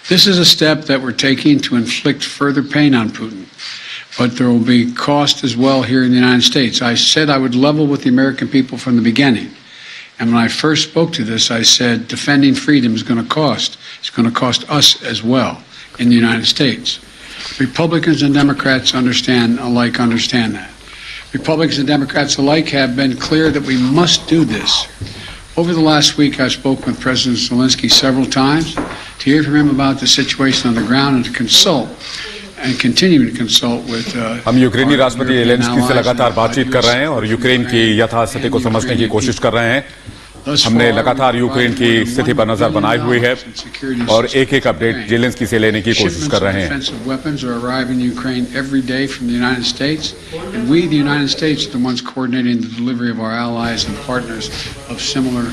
This is a step that we're taking to inflict further pain on Putin, but there will be cost as well here in the United States. I said I would level with the American people from the beginning. And when I first spoke to this, I said defending freedom is going to cost. It's going to cost us as well in the United States. Republicans and Democrats understand that. Republicans and Democrats alike have been clear that we must do this. Over the last week, I spoke with President Zelensky several times to hear from him about the situation on the ground and to consult and continue to consult with हम यूक्रेनी राष्ट्रपति Zelensky से लगातार बातचीत कर रहे हैं और यूक्रेन की यथास्थिति को समझने की कोशिश कर रहे हैं। हमने लगातार यूक्रेन की स्थिति पर नजर बनाई हुई है और एक-एक अपडेट ज़ेलेंस्की से लेने की कोशिश कर रहे हैं। Weapons are arriving in Ukraine every day from the United States, and we, the United States, are the ones coordinating the delivery of our allies and partners of similar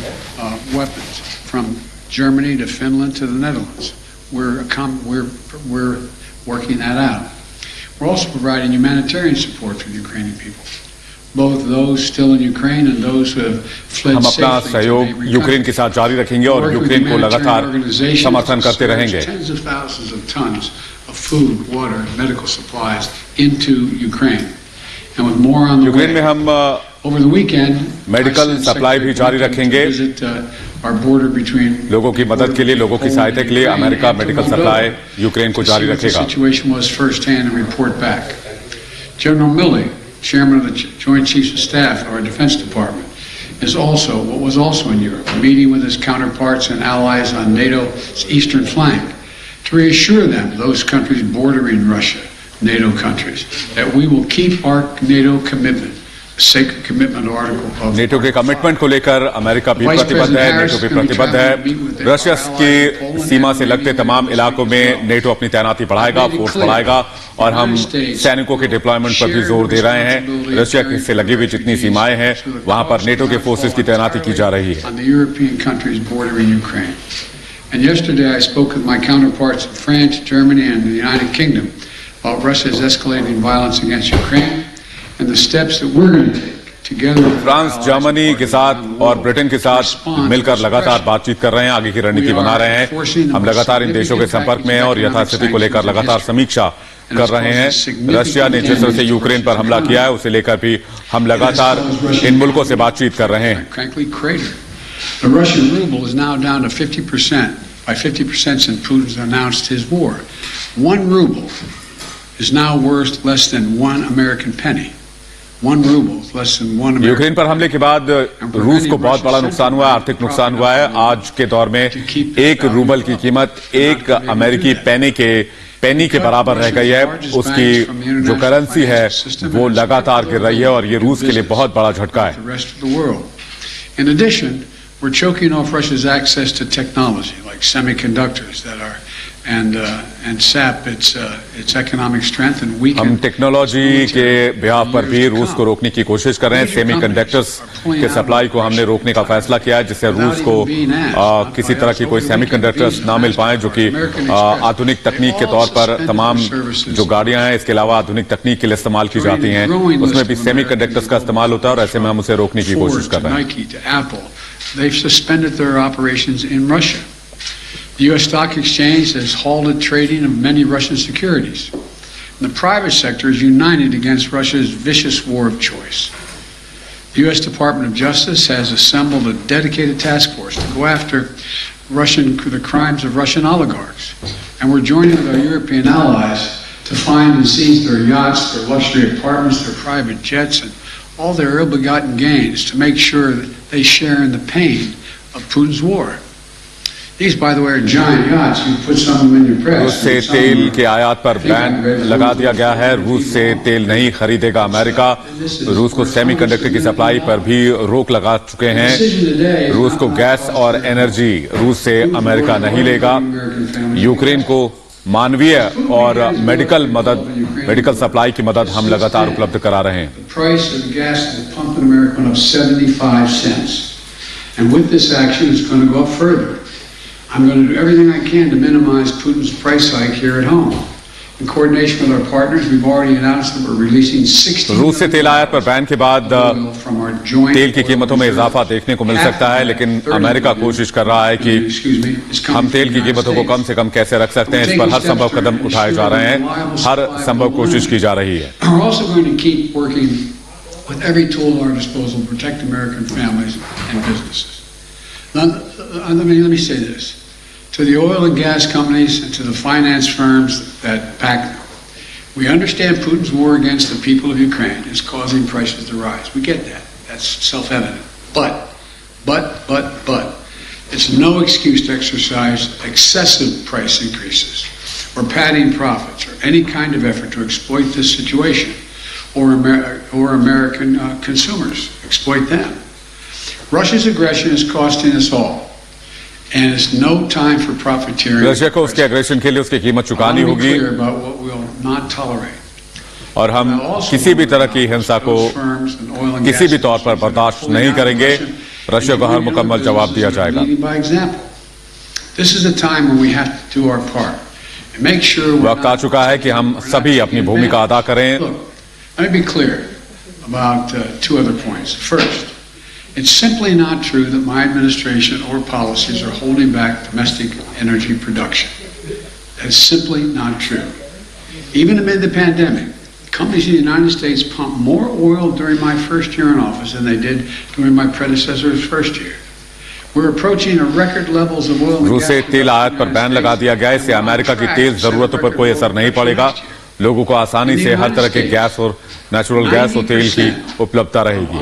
weapons, from Germany to Finland to the Netherlands. We're working that out. We're also providing humanitarian support for the Ukrainian people, both those still in Ukraine and those who have fled हम अपना सहयोग Ukraine के साथ जारी रखेंगे और Ukraine को लगातार समर्थन करते रहेंगे। Tens of thousands of tons of food, water, and medical supplies into Ukraine, and with more on the way. Ukraine में हम over the weekend medical supply भी जारी रखेंगे। लोगों की मदद के लिए, लोगों की सहायता के लिए अमेरिका मेडिकल सप्लाई यूक्रेन को जारी रखेगा। General Milley, Chairman of the Joint Chiefs of Staff of our Defense Department, was also in Europe, meeting with his counterparts and allies on NATO's eastern flank to reassure them, those countries bordering Russia, NATO countries, that we will keep our NATO commitment. NATO के commitment को लेकर America भी प्रतिबद्ध है, NATO भी प्रतिबद्ध है। Russia की सीमा से लगते तमाम इलाकों में नेटो अपनी तैनाती बढ़ाएगा, फोर्स बढ़ाएगा और हम सैनिकों के डिप्लॉयमेंट पर भी जोर दे रहे हैं। रशिया से लगी हुई जितनी सीमाएं हैं वहां पर नेटो के फोर्सेस की तैनाती की जा रही है। And yesterday I spoke with my counterparts in France, Germany and the United Kingdom about Russia's escalating violence against Ukraine. And the steps that we're going to take together. France, Germany के साथ और Britain के साथ मिलकर लगातार बातचीत कर रहे हैं, आगे की रणनीति बना रहे हैं। हम लगातार इन देशों के संपर्क में हैं और यथास्थिति को लेकर लगातार समीक्षा कर रहे हैं। रशिया ने जिस तरह से यूक्रेन पर हमला किया है उसे लेकर भी हम लगातार इन मुल्कों से बातचीत कर रहे हैं। The Russian ruble is now down to 50%, by 50% since Putin's announced his war. 1 ruble is now worth less than 1 American penny. 1 ruble is less than 1 American. Ukraine पर हमले के बाद रूस को बहुत बड़ा नुकसान हुआ है, आर्थिक नुकसान हुआ है। आज के दौर में 1 रूबल की कीमत 1 अमेरिकी पेनी के बराबर रह गई है। उसकी जो करेंसी है वो लगातार गिर रही है और ये रूस के लिए बहुत बड़ा झटका है। In addition, we're choking off Russia's access to technology like semiconductors that are and sap its economic strength and weaken. हम टेक्नोलॉजी के ब्याह पर भी रूस को रोकने की कोशिश कर रहे हैं। सेमीकंडक्टर्स के सप्लाई को हमने रोकने का फैसला किया है जिससे रूस को किसी तरह की कोई सेमीकंडक्टर्स ना मिल पाए, जो कि आधुनिक तकनीक के तौर पर तमाम जो गाड़ियां हैं इसके अलावा आधुनिक तकनीक के लिए इस्तेमाल की जाती हैं उसमें भी सेमीकंडक्टर्स का इस्तेमाल होता है और ऐसे में हम उसे रोकने की कोशिश कर रहे हैं। They've suspended their operations in Russia. The U.S. Stock Exchange has halted trading of many Russian securities. And the private sector is united against Russia's vicious war of choice. The U.S. Department of Justice has assembled a dedicated task force to go after the crimes of Russian oligarchs. And we're joining with our European allies to find and seize their yachts, their luxury apartments, their private jets, and all their ill-begotten gains to make sure that they share in the pain of Putin's war. These, by the way, are giant yachts. You put some of them in your press. रूस से तेल के आयात पर ban लगा दिया गया है। रूस से तेल नहीं खरीदेगा अमेरिका। रूस को सेमीकंडक्टर की सप्लाई पर भी रोक लगा चुके हैं। रूस को गैस और एनर्जी रूस से अमेरिका नहीं लेगा। यूक्रेन को मानवीय और मेडिकल सप्लाई की मदद हम लगातार उपलब्ध करा रहे हैं। I'm going to do everything I can to minimize Putin's price hike here at home. In coordination with our partners, we've already announced that we're releasing 60 रूस से तेल आयात पर बैन के बाद oil from our joint तेल की oil कीमतों में reserve. इजाफा देखने को मिल सकता है, लेकिन अमेरिका कोशिश कर रहा है कि हम तेल की कीमतों को कम से कम कैसे रख सकते हैं। इस पर हर संभव कदम उठाए जा रहे हैं, हर संभव कोशिश की जा रही है। We're also going to keep working with every tool at our disposal to protect American families and businesses. Now, let me say this. To the oil and gas companies and to the finance firms that back them, we understand Putin's war against the people of Ukraine is causing prices to rise. We get that. That's self-evident. But, it's no excuse to exercise excessive price increases or padding profits or any kind of effort to exploit this situation or American consumers, exploit them. Russia's aggression is costing us all. And it's no time for profiteering. Russia को उसके aggression के लिए उसकी कीमत चुकानी होगी और हम किसी भी तरह की हिंसा को किसी भी तौर पर बर्दाश्त नहीं करेंगे। रशिया को हर मुकम्मल जवाब दिया जाएगा। वक्त आ चुका है कि हम सभी अपनी भूमिका अदा करें। Let me be clear about two other points. First, it's simply not true that my administration or policies are holding back domestic energy production. That's simply not true. Even amid the pandemic, companies in the United States pumped more oil during my first year in office than they did during my predecessor's first year. We're approaching a record levels of oil and gas. रूस से तेल आयात पर ban लगा दिया गया है। इससे अमेरिका की तेल जरूरतों पर कोई असर नहीं पड़ेगा। लोगों को आसानी से हर तरह के गैस और नेचुरल गैस और तेल की उपलब्धता रहेगी।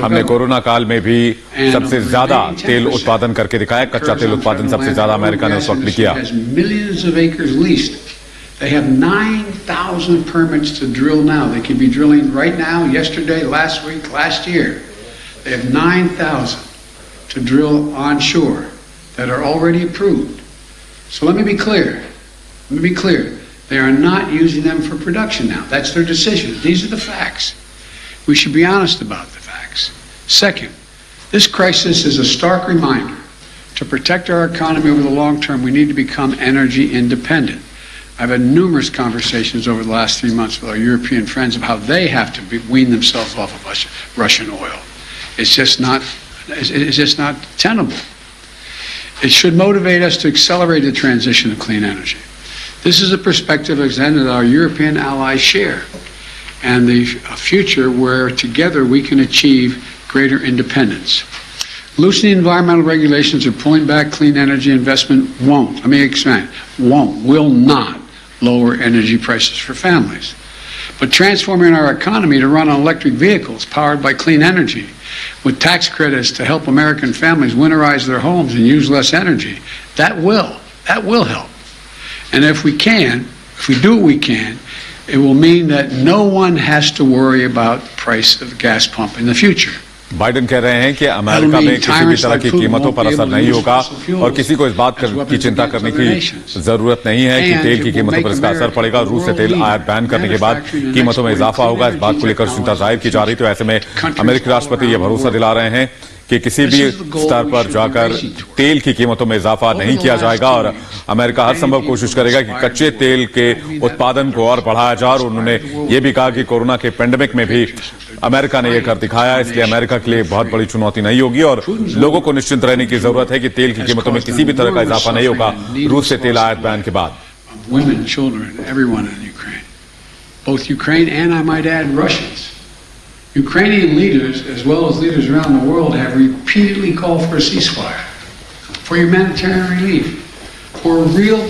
हमने कोरोना काल में भी सबसे ज्यादा तेल उत्पादन करके दिखाया। कच्चा तेल उत्पादन सबसे ज्यादा अमेरिका ने उस वक्त भी किया। They have 9,000 permits to drill now. They could be drilling right now, yesterday, last week, last year. They have 9,000 to drill onshore that are already approved. So let me be clear. Let me be clear. They are not using them for production now. That's their decision. These are the facts. We should be honest about the facts. Second, this crisis is a stark reminder to protect our economy over the long term. We need to become energy independent. I've had numerous conversations over the last 3 months with our European friends of how they have to wean themselves off of Russian oil. It's just not tenable. It should motivate us to accelerate the transition to clean energy. This is a perspective that our European allies share, and the future where together we can achieve greater independence. Loosening environmental regulations or pulling back clean energy investment will not lower energy prices for families. But transforming our economy to run on electric vehicles powered by clean energy, with tax credits to help American families winterize their homes and use less energy, that will help. And if we do what we can, it will mean that no one has to worry about the price of the gas pump in the future. Biden कह रहे हैं कि America में किसी भी तरह की कीमतों पर असर नहीं होगा और किसी को इस बात की चिंता करने की जरूरत नहीं है कि तेल की कीमतों पर इसका असर पड़ेगा। रूस से तेल आयात बैन करने के बाद कीमतों में इजाफा होगा। इस बात को लेकर चिंता जाहिर की जा रही। तो ऐसे में अमेरिकी राष्ट्रपति ये भरोसा दिला रहे हैं कि किसी भी स्तर पर जाकर तेल की कीमतों में इजाफा नहीं किया जाएगा और अमेरिका हर संभव कोशिश करेगा कि कच्चे तेल के उत्पादन को और बढ़ाया जाए। और उन्होंने ये भी कहा कि कोरोना के पेंडेमिक में भी अमेरिका ने यह कर दिखाया, इसलिए अमेरिका के लिए बहुत बड़ी चुनौती नहीं होगी और लोगों को निश्चिंत रहने की जरूरत है कि तेल की कीमतों में किसी भी तरह का इजाफा नहीं होगा रूस से तेल आयात बैन के बाद। Women, children, everyone in Ukraine, both Ukraine and I might add Russians. Ukrainian leaders, as well as leaders around the world, have repeatedly called for a ceasefire, for humanitarian relief, for real.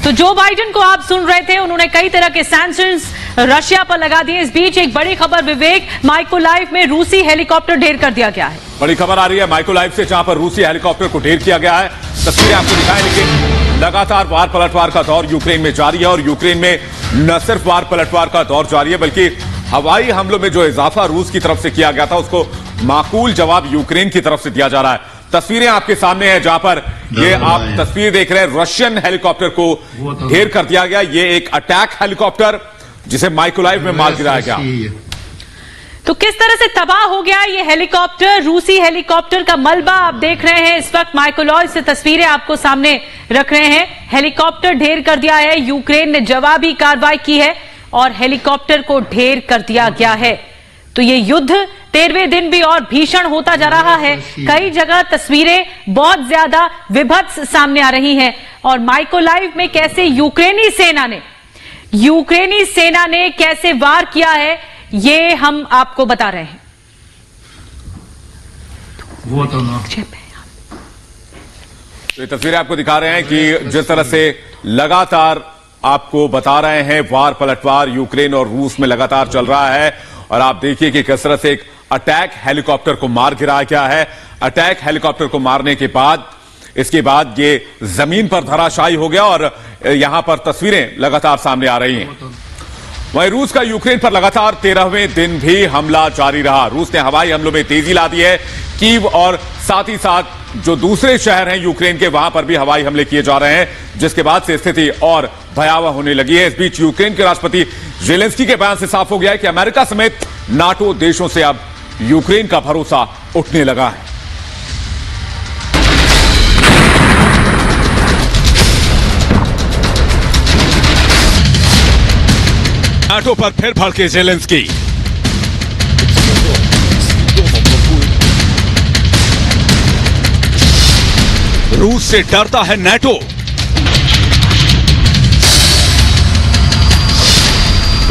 तो Joe Biden को आप सुन रहे थे, उन्होंने कई तरह के sanctions Russia पर लगा दिए। इस बीच एक बड़ी खबर विवेक, माइकोलाइव में रूसी हेलीकॉप्टर ढेर कर दिया गया है। बड़ी खबर आ रही है माइकोलाइव से, जहां पर रूसी हेलीकॉप्टर को ढेर किया गया है। तस्वीरें आपको दिखाएं, लेकिन लगातार वार पलटवार का दौर यूक्रेन में जारी है और यूक्रेन में न सिर्फ वार पलटवार का दौर जारी है, बल्कि हवाई हमलों में जो इजाफा रूस की तरफ से किया गया था, उसको माकूल जवाब यूक्रेन की तरफ से दिया जा रहा है। तस्वीरें आपके सामने हैं, जहां पर ये आप तस्वीर देख रहे हैं, रशियन हेलीकॉप्टर को ढेर कर दिया गया। ये एक अटैक हेलीकॉप्टर जिसे माइकोलाइव में मार गिराया गया। तो किस तरह से तबाह हो गया ये हेलीकॉप्टर, रूसी हेलीकॉप्टर का मलबा आप देख रहे हैं इस वक्त। माइकोलाइव से तस्वीरें आपको सामने रख रहे हैं। हेलीकॉप्टर ढेर कर दिया है, यूक्रेन ने जवाबी कार्रवाई की है और हेलीकॉप्टर को ढेर कर दिया गया है। तो ये युद्ध 13वें दिन भी और भीषण होता जा रहा है। कई जगह तस्वीरें बहुत ज्यादा विभत्स सामने आ रही हैं और माइकोलाइव में कैसे यूक्रेनी सेना ने कैसे वार किया है ये हम आपको बता रहे हैं। तो ये तस्वीरें आपको दिखा रहे हैं कि जिस तरह से लगातार आपको बता रहे हैं वार पलटवार यूक्रेन और रूस में लगातार चल रहा है। और आप देखिए कि किस तरह से एक अटैक हेलीकॉप्टर को मार गिराया गया है। अटैक हेलीकॉप्टर को मारने के बाद इसके बाद ये जमीन पर धराशायी हो गया और यहां पर तस्वीरें लगातार सामने आ रही हैं। वहीं रूस का यूक्रेन पर लगातार 13वें दिन भी हमला जारी रहा। रूस ने हवाई हमलों में तेजी ला दी है। कीव और साथ ही साथ जो दूसरे शहर हैं यूक्रेन के, वहां पर भी हवाई हमले किए जा रहे हैं, जिसके बाद से स्थिति और भयावह होने लगी है। इस बीच यूक्रेन के राष्ट्रपति जेलेंस्की के बयान से साफ हो गया है कि अमेरिका समेत नाटो देशों से अब यूक्रेन का भरोसा उठने लगा है। नाटो पर फिर भड़के जेलेंस्की। रूस से डरता है नाटो।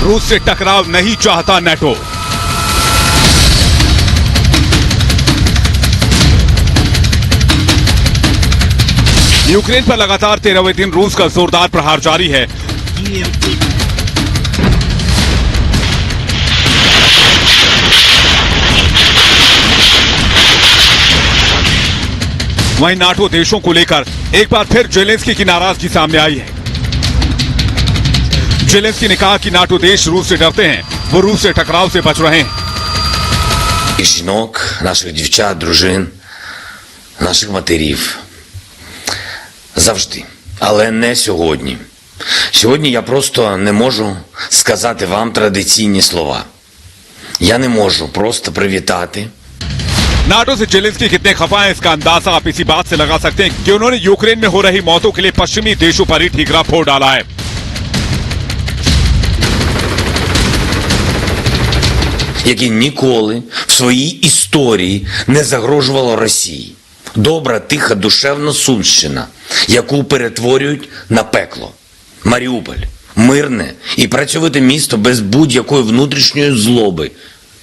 रूस से टकराव नहीं चाहता नाटो। यूक्रेन पर लगातार 13वें दिन रूस का जोरदार प्रहार जारी है। वहीं नाटो देशों को लेकर एक बार फिर जेलेंस्की की नाराजगी सामने आई है। जेलेंस्की ने कहा कि नाटो देश रूस से डरते हैं, वो रूस से टकराव से बच रहे हैं। Жінок, наших дівчат, дружин, наших матерів. Завжди. Але не сьогодні. Сьогодні я просто не можу сказати вам традиційні слова. Я не можу просто привітати. नाटो से जेलेंस्की कितने खफा हैं इसका अंदाजा आप इसी बात से लगा सकते हैं कि उन्होंने यूक्रेन में हो रही मौतों के लिए पश्चिमी देशों पर ही ठीकरा फोड़ डाला है। Яке ніколи в своїй історії не загрожувало Росії. Добра, тиха, душевна Сумщина, яку перетворюють на пекло. Маріуполь – мирне і працьовите місто без будь-якої внутрішньої злоби.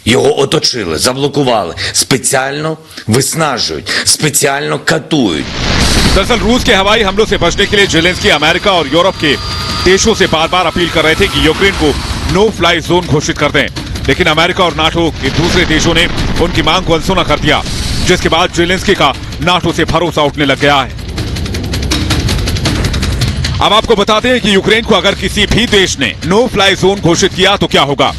Його оточили, заблокували, спеціально виснажують, спеціально катують. दरअसल रूस के हवाई हमलों से बचने के लिए जेलेंस्की अमेरिका और यूरोप के देशों से बार बार अपील कर रहे थे कि यूक्रेन को नो फ्लाई जोन घोषित कर दें, लेकिन अमेरिका और नाटो के दूसरे देशों ने उनकी मांग को अनसुना कर दिया, जिसके बाद जेलेंस्की का नाटो से भरोसा उठने लग गया है। अब आपको बताते हैं कि यूक्रेन को अगर किसी भी देश ने नो फ्लाई जोन घोषित किया तो क्या होगा।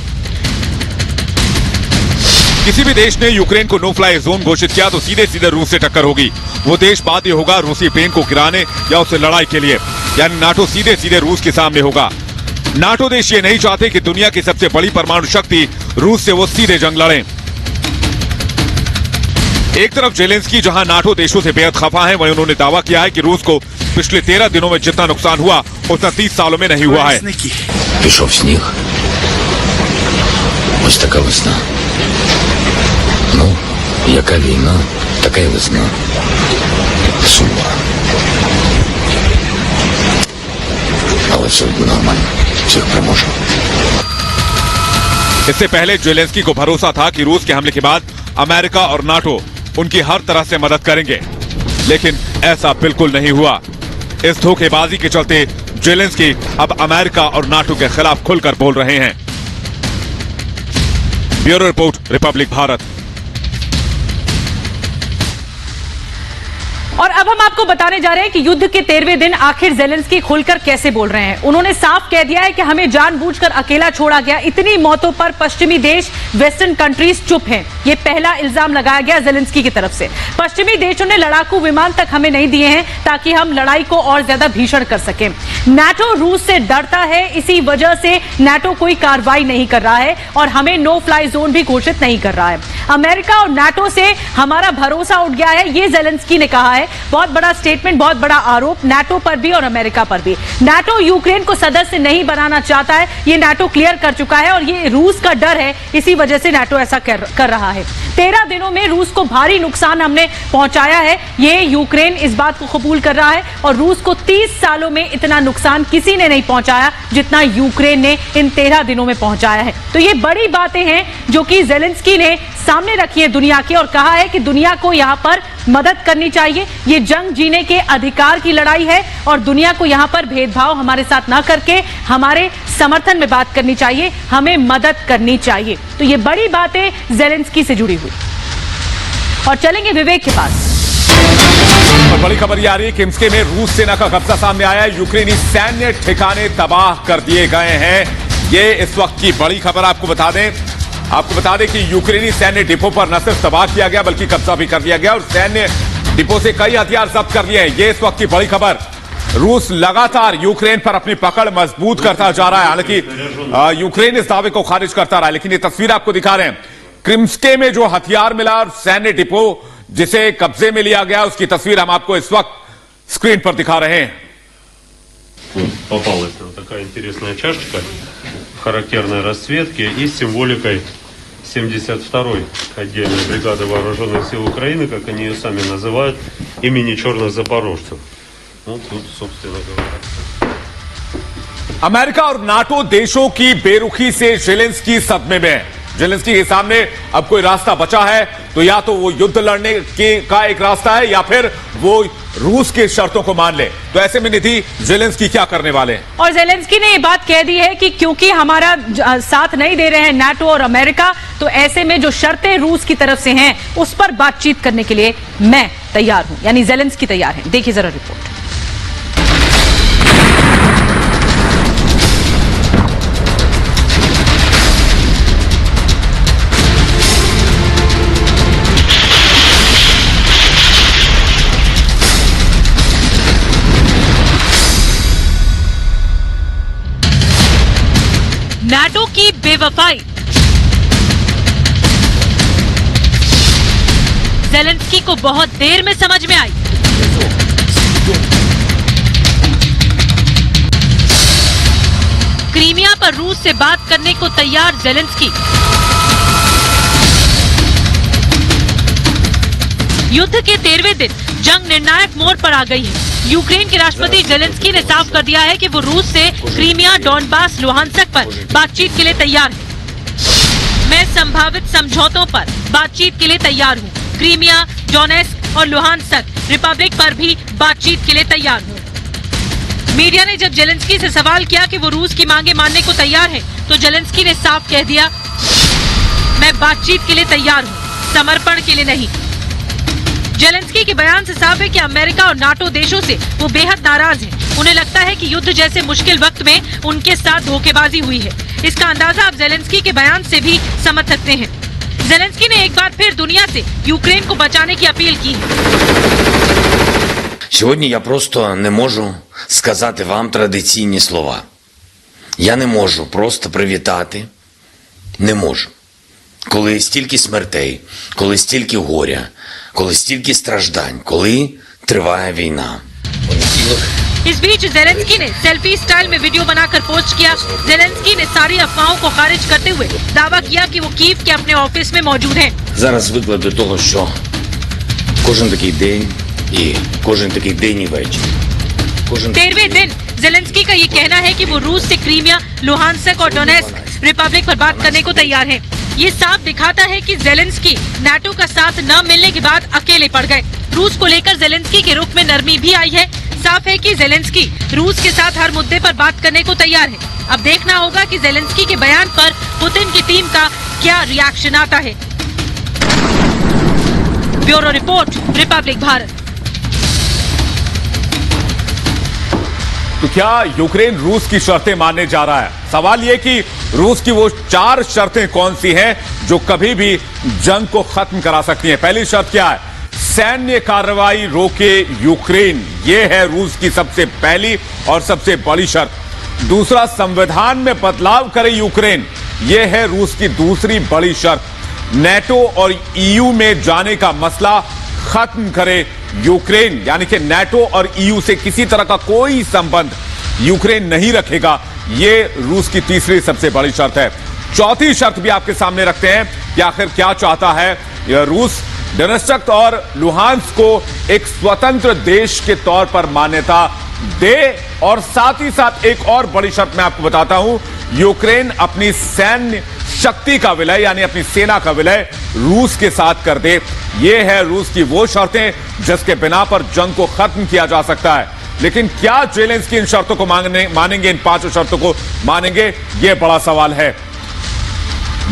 किसी भी देश ने यूक्रेन को नो फ्लाई जोन घोषित किया तो सीधे सीधे रूस से टक्कर होगी। वो देश बाध्य होगा रूसी प्लेन को गिराने या उससे लड़ाई के लिए, यानी नाटो सीधे सीधे रूस के सामने होगा। नाटो देश ये नहीं चाहते कि दुनिया की सबसे बड़ी परमाणु शक्ति रूस से वो सीधे जंग लड़ें। एक तरफ जेलेंस्की जहां नाटो देशों से बेहद खफा है, वहीं उन्होंने दावा किया है कि रूस को पिछले 13 दिनों में जितना नुकसान हुआ उतना 30 सालों में नहीं हुआ है। Пішов сніг. Ось така весна. Ну, яка війна, така й весна. Сумна. Але все нормально. Всіх переможемо. इससे पहले जेलेंस्की को भरोसा था कि रूस के हमले के बाद अमेरिका और नाटो उनकी हर तरह से मदद करेंगे, लेकिन ऐसा बिल्कुल नहीं हुआ। इस धोखेबाजी के चलते जेलेंस्की अब अमेरिका और नाटो के खिलाफ खुलकर बोल रहे हैं। Bureau report, Republic Bharat. और अब हम आपको बताने जा रहे हैं कि युद्ध के 13वें दिन आखिर ज़ेलेंस्की खुलकर कैसे बोल रहे हैं। उन्होंने साफ कह दिया है कि हमें जानबूझकर अकेला छोड़ा गया, इतनी मौतों पर पश्चिमी देश वेस्टर्न कंट्रीज चुप हैं। ये पहला इल्जाम लगाया गया ज़ेलेंस्की की तरफ से। पश्चिमी देशों ने लड़ाकू विमान तक हमें नहीं दिए हैं ताकि हम लड़ाई को और ज्यादा भीषण कर सकें। नाटो रूस से डरता है, इसी वजह से नाटो कोई कार्रवाई नहीं कर रहा है और हमें नो फ्लाई जोन भी घोषित नहीं कर रहा है। अमेरिका और नाटो से हमारा भरोसा उठ गया है, ये ज़ेलेंस्की ने कहा है। बहुत बड़ा स्टेटमेंट, बहुत बड़ा आरोप नाटो पर भी और अमेरिका पर भी। नाटो यूक्रेन को सदस्य नहीं बनाना चाहता है, ये नाटो क्लियर कर चुका है और ये रूस का डर है, इसी वजह से नाटो ऐसा कर रहा है। 13 दिनों में रूस को भारी नुकसान हमने पहुंचाया है, ये यूक्रेन इस बात को कबूल कर रहा है और रूस को 30 सालों में इतना नुकसान किसी ने नहीं पहुंचाया जितना यूक्रेन ने इन 13 दिनों में पहुंचाया है। तो ये बड़ी बातें हैं जो कि ज़ेलेंस्की ने सामने रखी है दुनिया के और कहा है कि दुनिया को यहां पर मदद करनी चाहिए। ये जंग जीने के अधिकार की लड़ाई है और दुनिया को यहां पर भेदभाव हमारे साथ ना करके हमारे समर्थन में बात करनी चाहिए, हमें मदद करनी चाहिए। तो ये बड़ी बातें ज़ेलेंस्की से जुड़ी हुई। और चलेंगे विवेक के पास। और बड़ी खबर ये आ रही है कि किम्स्के में रूस सेना का कब्जा सामने आया है। यूक्रेनी सैन्य ठिकाने तबाह कर दिए गए हैं। ये इस वक्त की बड़ी खबर आपको बता दें कि यूक्रेनी सैन्य डिपो पर न सिर्फ तबाह किया गया बल्कि कब्जा भी कर लिया गया और सैन्य डिपो से कई हथियार जब्त कर लिए हैं। ये इस वक्त की बड़ी खबर। रूस लगातार यूक्रेन पर अपनी पकड़ मजबूत करता जा रहा है। हालांकि यूक्रेन इस दावे को खारिज करता रहा, लेकिन ये तस्वीर आपको दिखा रहे हैं। क्रिम्स्के में जो हथियार मिला और सैन्य डिपो जिसे कब्जे में लिया गया, उसकी तस्वीर हम आपको इस वक्त स्क्रीन पर दिखा रहे हैं। Попалась нам такая интересная чашечка характерной расцветки и с символикой 72-й отдельной бригады вооруженных сил Украины, как они ее сами называют, имени черных запорожцев. Ну, тут, собственно говоря. अमेरिका और नाटो देशों की बेरुखी से ज़ेलेंस्की सदमे में है। ज़ेलेंस्की के सामने अब कोई रास्ता बचा है तो या तो वो युद्ध लड़ने का एक रास्ता है या फिर वो रूस की शर्तों को मान ले। तो ऐसे में निधि ज़ेलेंस्की क्या करने वाले हैं? और ज़ेलेंस्की ने ये बात कह दी है कि क्योंकि हमारा साथ नहीं दे रहे हैं नाटो और अमेरिका, तो ऐसे में जो शर्तें रूस की तरफ से हैं उस पर बातचीत करने के लिए मैं तैयार हूं, यानी ज़ेलेंस्की तैयार है। देखिए जरा रिपोर्ट। नाटो की बेवफाई, ज़ेलेंस्की को बहुत देर में समझ में आई। क्रीमिया पर रूस से बात करने को तैयार ज़ेलेंस्की। युद्ध के 13वें दिन जंग निर्णायक मोड़ पर आ गई है। यूक्रेन के राष्ट्रपति ज़ेलेंस्की ने साफ कर दिया है कि वो रूस से क्रीमिया, डॉनबास, लुहांस्क पर बातचीत के लिए तैयार है। मैं संभावित समझौतों पर बातचीत के लिए तैयार हूँ। क्रीमिया, डोनेस्क और लुहांस्क रिपब्लिक पर भी बातचीत के लिए तैयार हूँ। मीडिया ने जब ज़ेलेंस्की से सवाल किया कि वो रूस की मांगे मानने को तैयार है, तो ज़ेलेंस्की ने साफ कह दिया, मैं बातचीत के लिए तैयार हूँ, समर्पण के लिए नहीं। ज़ेलेंस्की के बयान से साफ है कि अमेरिका और नाटो देशों से वो बेहद नाराज हैं। उन्हें लगता है कि युद्ध जैसे मुश्किल वक्त में उनके साथ धोखेबाजी हुई है। इसका अंदाजा आप ज़ेलेंस्की के बयान से भी समझ सकते हैं। ज़ेलेंस्की ने एक बार फिर दुनिया से यूक्रेन को बचाने की अपील की है। Сьогодні я просто не можу сказати вам традиційні слова. Я не можу просто привітати. Не можу. Коли стільки смертей, коли стільки горя, коли стільки страждань, коли триває війна. इस बीच ज़ेलेंस्की ने सेल्फी स्टाइल में वीडियो बनाकर पोस्ट किया। ज़ेलेंस्की ने सारी अफवाहों को खारिज करते हुए दावा किया कि वो कीव के अपने ऑफिस में मौजूद हैं। Зараз звикла до того, що кожен такий день і кожен такий день і вечір. 13वें दिन ज़ेलेंस्की का ये कहना है कि वो रूस से क्रीमिया, लुहांस्क और डोनेस्क रिपब्लिक पर बात करने को तैयार हैं। ये साफ दिखाता है कि ज़ेलेंस्की नाटो का साथ न मिलने के बाद अकेले पड़ गए। रूस को लेकर ज़ेलेंस्की के रुख में नरमी भी आई है। साफ है कि ज़ेलेंस्की रूस के साथ हर मुद्दे पर बात करने को तैयार है। अब देखना होगा कि ज़ेलेंस्की के बयान पर पुतिन की टीम का क्या रिएक्शन आता है। Bureau report, Republic Bharat. तो क्या यूक्रेन रूस की शर्तें मानने जा रहा है? सवाल यह कि रूस की वो 4 शर्तें कौन सी हैं जो कभी भी जंग को खत्म करा सकती हैं? पहली शर्त क्या है? सैन्य कार्रवाई रोके यूक्रेन। यह है रूस की सबसे पहली और सबसे बड़ी शर्त। दूसरा, संविधान में बदलाव करे यूक्रेन। यह है रूस की दूसरी बड़ी शर्त। नेटो और ईयू में जाने का मसला खत्म करे यूक्रेन, यानी कि नेटो और ईयू से किसी तरह का कोई संबंध यूक्रेन नहीं रखेगा। यह रूस की तीसरी सबसे बड़ी शर्त है। चौथी शर्त भी आपके सामने रखते हैं कि आखिर क्या चाहता है यह रूस। डोनेत्स्क और लुहांस्क को एक स्वतंत्र देश के तौर पर मान्यता दे, और साथ ही साथ एक और बड़ी शर्त मैं आपको बताता हूं, यूक्रेन अपनी सैन्य शक्ति का विलय यानी अपनी सेना का विलय रूस के साथ कर दे। यह है रूस की वो शर्तें जिसके बिना पर जंग को खत्म किया जा सकता है। लेकिन क्या ज़ेलेंस्की इन शर्तों को मानेंगे, इन 5 शर्तों को मानेंगे? यह बड़ा सवाल है।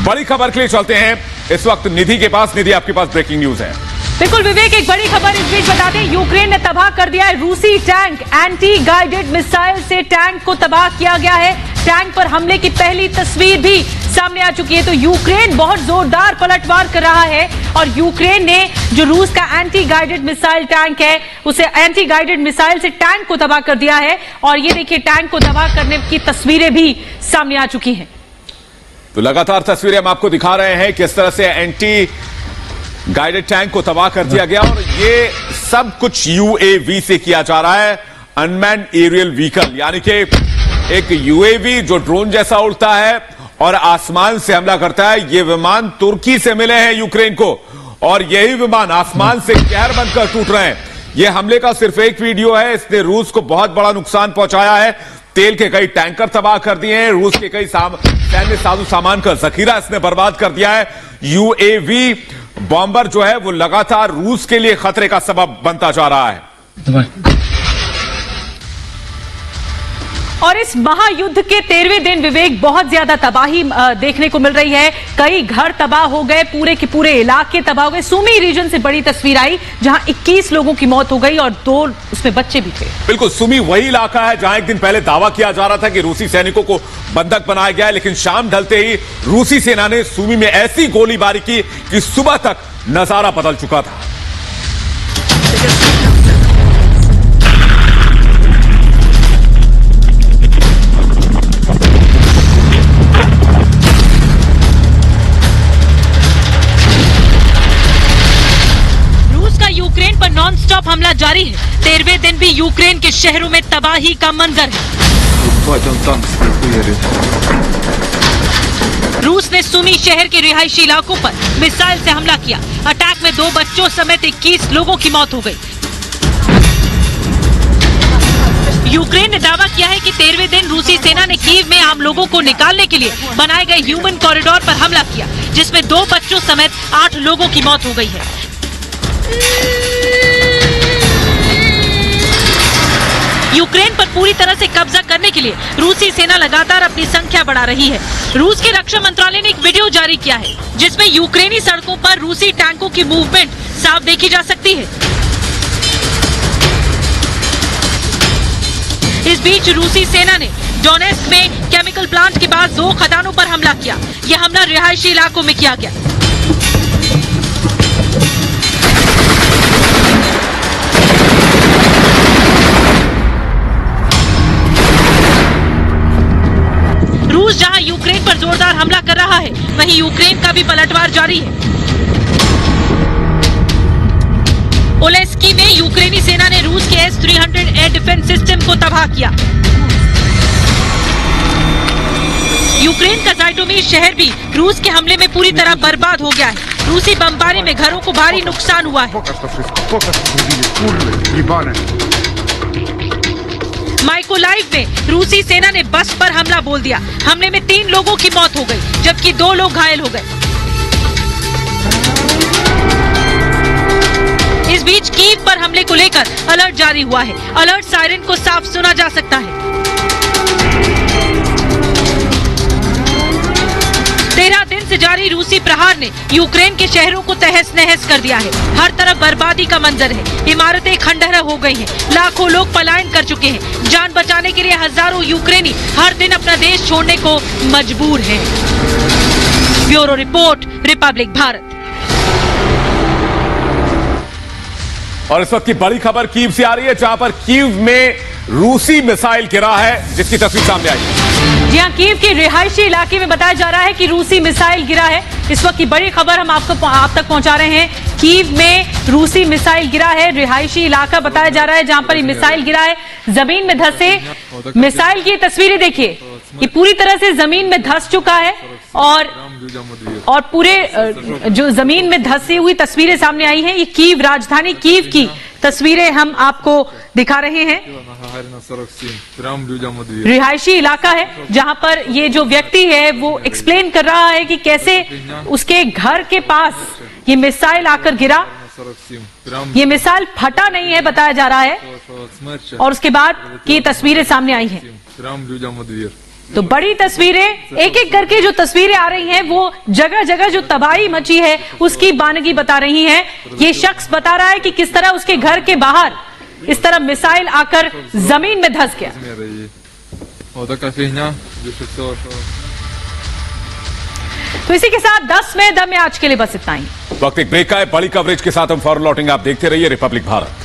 बड़ी खबर के लिए चलते हैं इस वक्त निधि के पास। निधि, आपके पास ब्रेकिंग न्यूज है। बिल्कुल विवेक, एक बड़ी खबर इस बीच बता दें, यूक्रेन ने तबाह कर दिया है रूसी टैंक। एंटी गाइडेड मिसाइल से टैंक को तबाह किया गया है। टैंक पर हमले की पहली तस्वीर भी सामने आ चुकी है। तो यूक्रेन बहुत जोरदार पलटवार कर रहा है और यूक्रेन ने जो रूस का एंटी गाइडेड मिसाइल टैंक है, उसे एंटी गाइडेड मिसाइल से टैंक को तबाह कर दिया है। और ये देखिए, टैंक को तबाह करने की तस्वीरें भी सामने आ चुकी हैं। तो लगातार तस्वीरें हम आपको दिखा रहे हैं किस तरह से एंटी गाइडेड टैंक को तबाह कर दिया गया, और ये सब कुछ यूएवी से किया जा रहा है। अनमैन्ड एरियल व्हीकल, यानी कि एक यूएवी जो ड्रोन जैसा उड़ता है और आसमान से हमला करता है। ये विमान तुर्की से मिले हैं यूक्रेन को, और यही विमान आसमान से कहर बनकर टूट रहे हैं। यह हमले का सिर्फ एक वीडियो है, इसने रूस को बहुत बड़ा नुकसान पहुंचाया है। तेल के कई टैंकर तबाह कर दिए हैं, रूस के कई सैन्य साजो सामान का जखीरा इसने बर्बाद कर दिया है। यूएवी बॉम्बर जो है वो लगातार रूस के लिए खतरे का सबब बनता जा रहा है। और इस महायुद्ध के 13वें दिन विवेक, बहुत ज्यादा तबाही देखने को मिल रही है। कई घर तबाह हो गए, पूरे के पूरे इलाके तबाह हो गए। सुमी रीजन से बड़ी तस्वीर आई जहां 21 लोगों की मौत हो गई और 2 उसमें बच्चे भी थे। बिल्कुल, सुमी वही इलाका है जहां एक दिन पहले दावा किया जा रहा था कि रूसी सैनिकों को बंधक बनाया गया है, लेकिन शाम ढलते ही रूसी सेना ने सुमी में ऐसी गोलीबारी की कि सुबह तक नजारा बदल चुका था। यूक्रेन पर नॉनस्टॉप हमला जारी है। 13वें दिन भी यूक्रेन के शहरों में तबाही का मंजर है। रूस ने सुमी शहर के रिहायशी इलाकों पर मिसाइल से हमला किया। अटैक में 2 बच्चों समेत 21 लोगों की मौत हो गई। यूक्रेन ने दावा किया है कि 13वें दिन रूसी सेना ने कीव में आम लोगों को निकालने के लिए बनाए गए ह्यूमन कॉरिडोर पर हमला किया, जिसमें 2 बच्चों समेत 8 लोगों की मौत हो गई है। यूक्रेन पर पूरी तरह से कब्जा करने के लिए रूसी सेना लगातार अपनी संख्या बढ़ा रही है। रूस के रक्षा मंत्रालय ने एक वीडियो जारी किया है जिसमें यूक्रेनी सड़कों पर रूसी टैंकों की मूवमेंट साफ देखी जा सकती है। इस बीच रूसी सेना ने डोनेत्स्क में केमिकल प्लांट के बाद 2 खदानों पर हमला किया। यह हमला रिहायशी इलाकों में किया गया। रूस जहां यूक्रेन पर जोरदार हमला कर रहा है, वहीं यूक्रेन का भी पलटवार जारी है। ओलेस्की में यूक्रेनी सेना ने रूस के S-300 एयर डिफेंस सिस्टम को तबाह किया। यूक्रेन का ज़ाइटोमीर शहर भी रूस के हमले में पूरी तरह बर्बाद हो गया है। रूसी बमबारी में घरों को भारी नुकसान हुआ है। माइकोलाइव में रूसी सेना ने बस पर हमला बोल दिया। हमले में 3 लोगों की मौत हो गई, जबकि 2 लोग घायल हो गए। इस बीच कीव पर हमले को लेकर अलर्ट जारी हुआ है। अलर्ट सायरन को साफ सुना जा सकता है। 13 दिन से जारी रूसी प्रहार ने यूक्रेन के शहरों को तहस नहस कर दिया है। हर तरफ बर्बादी का मंजर है। इमारतें खंडहर हो गई हैं। लाखों लोग पलायन कर चुके हैं। जान बचाने के लिए हजारों यूक्रेनी हर दिन अपना देश छोड़ने को मजबूर हैं। Bureau report, Republic Bharat. और इस वक्त की बड़ी खबर कीव से आ रही है, जहां पर कीव में रूसी मिसाइल गिरा है, जिसकी तस्वीर सामने आई है। जी हां, कीव के रिहायशी इलाके में बताया जा रहा है कि रूसी मिसाइल गिरा है। इस वक्त की बड़ी खबर हम आप तक पहुंचा रहे हैं। कीव में रूसी मिसाइल गिरा है। रिहायशी इलाका बताया जा रहा है जहां पर ये मिसाइल गिरा है। जमीन में धसे मिसाइल की तस्वीरें देखिए, ये पूरी तरह से जमीन में धस चुका है और पूरे जो जमीन में धसी हुई तस्वीरें सामने आई हैं, ये कीव, राजधानी कीव की तस्वीरें हम आपको दिखा रहे हैं। रिहायशी इलाका है जहां पर ये जो व्यक्ति है वो एक्सप्लेन कर रहा है कि कैसे उसके घर के पास ये मिसाइल आकर गिरा। ये मिसाइल फटा नहीं है बताया जा रहा है, और उसके बाद की तस्वीरें सामने आई हैं। तो बड़ी तस्वीरें, एक एक करके जो तस्वीरें आ रही हैं वो जगह जगह जो तबाही मची है उसकी बानगी बता रही हैं। ये शख्स बता रहा है कि किस तरह उसके घर के बाहर इस तरह मिसाइल आकर जमीन में धंस गया। तो इसी के साथ 10 में दम में आज के लिए बस इतना ही। वक्त एक ब्रेक का है। बड़ी कवरेज के साथ हम फौरन लौटेंगे। आप देखते रहिए रिपब्लिक भारत।